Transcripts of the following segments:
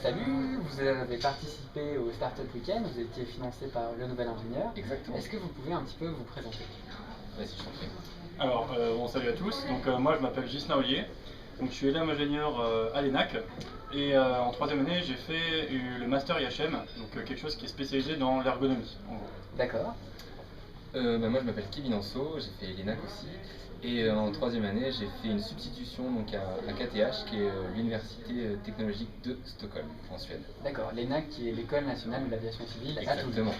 Salut, vous avez participé au Startup Weekend, vous étiez financé par Le Nouvel Ingénieur. Exactement. Est-ce que vous pouvez un petit peu vous présenter? Vas-y, je t'en prie. Alors, salut à tous. Moi, je m'appelle Ghislain Ollier. Donc, je suis élève ingénieur à l'ENAC. Et en troisième année, j'ai fait le master IHM, donc quelque chose qui est spécialisé dans l'ergonomie, en gros. D'accord. Moi, je m'appelle Kevin Anso, j'ai fait l'ENAC aussi. Et en troisième année, j'ai fait une substitution donc, à KTH, qui est l'Université technologique de Stockholm, en Suède. D'accord, l'ENAC qui est l'École nationale de l'aviation civile à Toulouse. Exactement.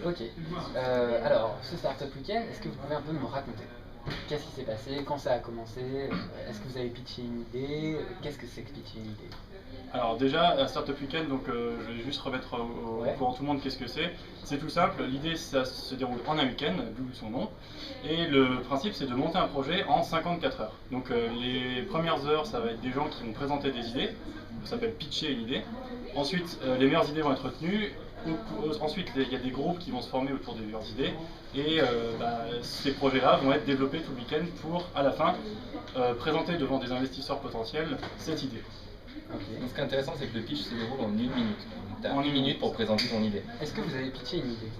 Ok. Alors, ce Startup Weekend, est-ce que vous pouvez un peu me raconter? Qu'est-ce qui s'est passé? Quand ça a commencé? Est-ce que vous avez pitché une idée? Qu'est-ce que c'est que pitcher une idée? Alors déjà, la Startup Weekend, je vais juste remettre au courant tout le monde qu'est-ce que c'est. C'est tout simple, l'idée ça se déroule en un week-end, d'où son nom. Et le principe c'est de monter un projet en 54 heures. Donc les premières heures, ça va être des gens qui vont présenter des idées, ça s'appelle pitcher une idée. Ensuite, les meilleures idées vont être retenues. Ensuite, il y a des groupes qui vont se former autour des meilleures idées. Et ces projets-là vont être développés tout le week-end pour, à la fin, présenter devant des investisseurs potentiels cette idée. Okay. Donc, ce qui est intéressant, c'est que le pitch se déroule en 1 minute. Tu as 1 minute pour présenter ton idée. Est-ce que vous avez pitché une idée?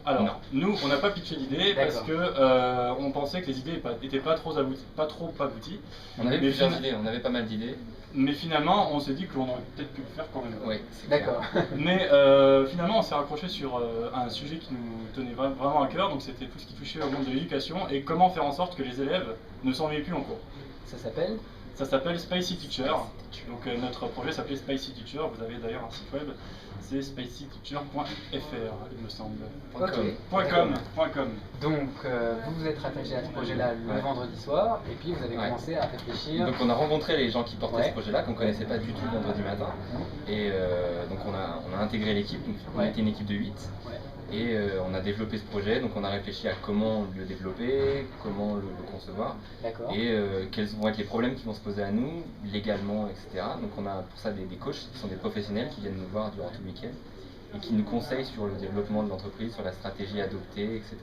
Alors, non. Nous, on n'a pas pitché d'idées parce que on pensait que les idées n'étaient pas trop abouties. On avait plusieurs idées, on avait pas mal d'idées. Mais finalement, on s'est dit qu'on aurait peut-être pu le faire quand même. Oui, c'est d'accord. Mais finalement, on s'est raccroché sur un sujet qui nous tenait vraiment à cœur, donc c'était tout ce qui touchait au monde de l'éducation et comment faire en sorte que les élèves ne s'ennuient plus en cours. Ça s'appelle? Ça s'appelle Spicy Teacher. Donc notre projet s'appelait Spicy Teacher. Vous avez d'ailleurs un site web, c'est spicyteacher.fr, il me semble. Okay. .com. Donc vous vous êtes rattaché à ce projet-là le vendredi soir, et puis vous avez commencé à réfléchir. Donc on a rencontré les gens qui portaient ce projet-là, qu'on ne connaissait pas du tout le vendredi matin. Et donc on a intégré l'équipe, donc on était une équipe de 8. Et on a développé ce projet, donc on a réfléchi à comment le développer, comment le concevoir, et quels vont être les problèmes qui vont se poser à nous, légalement, etc. Donc on a pour ça des coachs qui sont des professionnels qui viennent nous voir durant tout le week-end et qui nous conseillent sur le développement de l'entreprise, sur la stratégie adoptée, etc.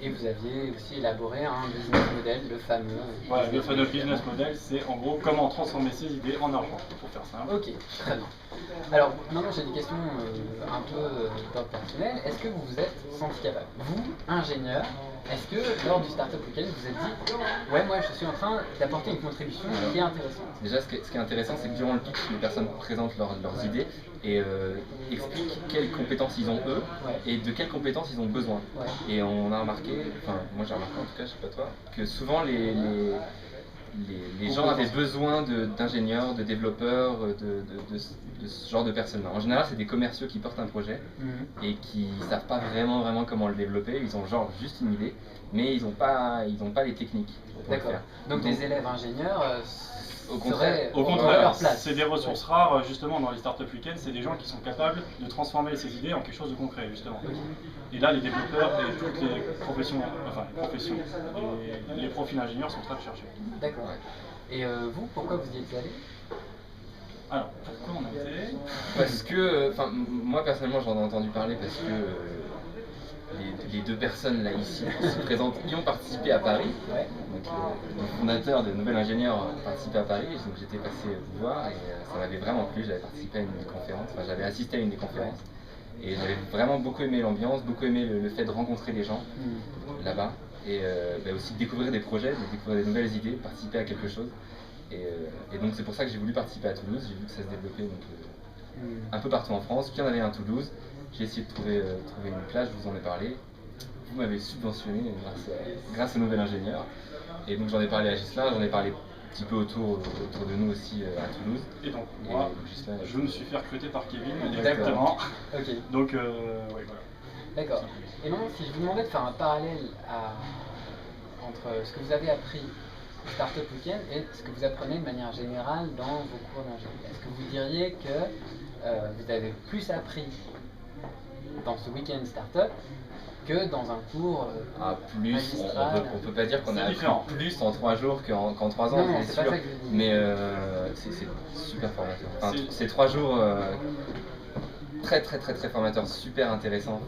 Et vous aviez aussi élaboré un business model, le fameux... Voilà, le fameux business model, c'est en gros comment transformer ses idées en argent, pour faire simple. Ok, très bien. Alors, maintenant j'ai des questions un peu d'ordre personnel. Est-ce que vous vous êtes senti capable, vous, ingénieur, est-ce que lors du Startup Weekend vous vous êtes dit « Ouais, moi je suis en train d'apporter une contribution qui est intéressante ». Déjà, ce qui est intéressant, c'est que durant le pitch, les personnes présentent leurs idées et expliquent quelles compétences ils ont eux et de quelles compétences ils ont besoin. Et on a remarqué, enfin moi j'ai remarqué en tout cas, je sais pas toi, que souvent les gens avaient besoin d'ingénieurs, de développeurs, de ce genre de personnes-là. En général, c'est des commerciaux qui portent un projet et qui savent pas vraiment comment le développer. Ils ont genre juste une idée, mais ils n'ont pas les techniques. D'accord. Donc des élèves ingénieurs au contraire, c'est des ressources rares justement dans les Startup Weekend, c'est des gens qui sont capables de transformer ces idées en quelque chose de concret justement. Et là, les développeurs et toutes les professions, les profils ingénieurs sont très recherchés. D'accord. Et vous, pourquoi vous y êtes allé? Alors, pourquoi on a été? Parce que, moi personnellement j'en ai entendu parler parce que les deux personnes là ici qui se présentent y ont participé à Paris. Donc le fondateur de Nouvel Ingénieur a participé à Paris, donc j'étais passé vous voir et ça m'avait vraiment plu. J'avais participé à une des conférences, j'avais assisté à une des conférences et j'avais vraiment beaucoup aimé l'ambiance, beaucoup aimé le fait de rencontrer les gens là-bas et aussi de découvrir des projets, de découvrir des nouvelles idées, participer à quelque chose. Et donc c'est pour ça que j'ai voulu participer à Toulouse. J'ai vu que ça se développait un peu partout en France, puis il y en avait un à Toulouse. J'ai essayé de trouver une place, je vous en ai parlé. Vous m'avez subventionné grâce au Nouvel Ingénieur. Et donc j'en ai parlé à Ghislain, j'en ai parlé un petit peu autour de nous aussi à Toulouse. Et donc moi, Ghislain, je me suis fait recruter par Kevin, exactement. Donc oui, voilà. D'accord. Et maintenant, si je vous demandais de faire un parallèle entre ce que vous avez appris au Startup Weekend et ce que vous apprenez de manière générale dans vos cours d'ingénierie, est-ce que vous diriez que vous avez plus appris dans ce week-end startup que dans un cours plus, on peut pas dire qu'on a appris plus en 3 jours qu'en 3 ans, non, c'est sûr, mais c'est super formateur. Enfin, c'est 3 jours très formateur, super intéressant.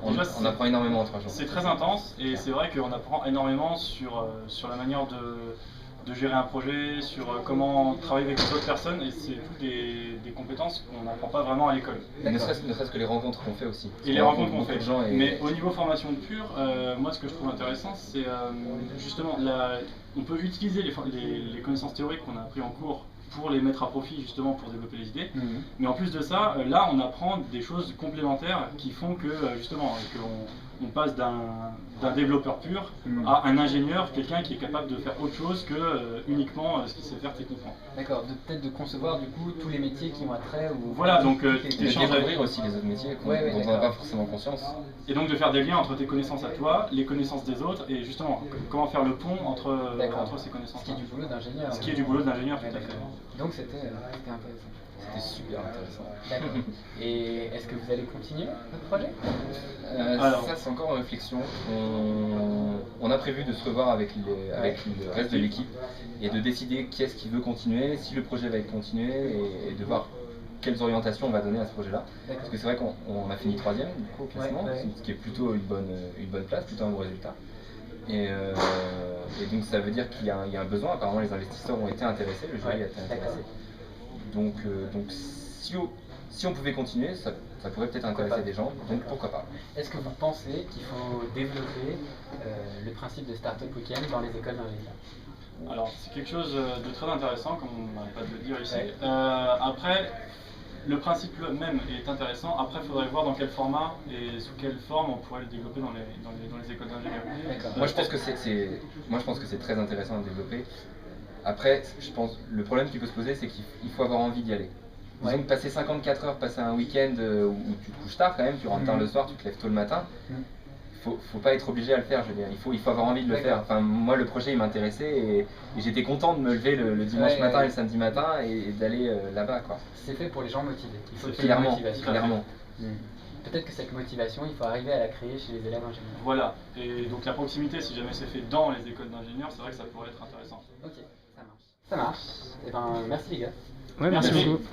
On apprend énormément en 3 jours. C'est très intense et c'est vrai qu'on apprend énormément sur la manière de gérer un projet, sur comment travailler avec d'autres personnes, et c'est toutes des compétences qu'on n'apprend pas vraiment à l'école. Ne serait-ce que les rencontres qu'on fait aussi. Et les rencontres qu'on fait. Et... Mais au niveau formation pure, moi ce que je trouve intéressant, c'est justement, on peut utiliser les connaissances théoriques qu'on a appris en cours pour les mettre à profit justement pour développer les idées. Mais en plus de ça, là on apprend des choses complémentaires qui font que justement on passe d'un développeur pur à un ingénieur, quelqu'un qui est capable de faire autre chose que uniquement ce qu'il sait faire techniquement. D'accord, peut-être de concevoir du coup tous les métiers qui ont attrait ou... Voilà, donc de découvrir aussi les autres métiers dont on n'a pas forcément conscience. Et donc de faire des liens entre tes connaissances à toi, les connaissances des autres, et justement comment faire le pont entre ces connaissances. Ce qui est du boulot d'ingénieur. Ce qui est du boulot d'ingénieur, tout à fait. Donc c'était intéressant. C'était super intéressant. D'accord. Et est-ce que vous allez continuer votre projet? Alors, ça c'est encore en réflexion. On a prévu de se revoir avec le reste de l'équipe et de décider qui est-ce qui veut continuer, si le projet va être continué et de voir quelles orientations on va donner à ce projet-là. Parce que c'est vrai qu'on a fini 3e du coup, au classement, ce qui est plutôt une bonne place, plutôt un bon résultat. Et donc ça veut dire qu'il y a un besoin. Apparemment les investisseurs ont été intéressés, le jury a été intéressé. Donc si on pouvait continuer, ça pourrait peut-être intéresser des gens, donc pourquoi pas. Est-ce que vous pensez qu'il faut développer le principe de Startup Weekend dans les écoles d'ingénieurs? Alors c'est quelque chose de très intéressant, comme on n'arrête pas de le dire ici. Après, le principe même est intéressant. Après, il faudrait voir dans quel format et sous quelle forme on pourrait le développer dans les écoles d'ingénieurs. Moi, je pense que c'est très intéressant à développer. Après, je pense le problème qui peut se poser, c'est qu'il faut avoir envie d'y aller. Disons que passer 54 heures, passer un week-end où tu te couches tard quand même, tu rentres tard le soir, tu te lèves tôt le matin. Faut pas être obligé à le faire, je veux dire. Il faut avoir envie de le faire. Enfin, moi, le projet, il m'intéressait et j'étais content de me lever le dimanche matin et le samedi matin et d'aller là-bas, quoi. C'est fait pour les gens motivés. Il faut clairement. Peut-être que cette motivation, il faut arriver à la créer chez les élèves ingénieurs. Voilà. Et donc la proximité, si jamais c'est fait dans les écoles d'ingénieurs, c'est vrai que ça pourrait être intéressant. Ok, ça marche. Ça marche. Et ben, merci les gars. Ouais, merci beaucoup.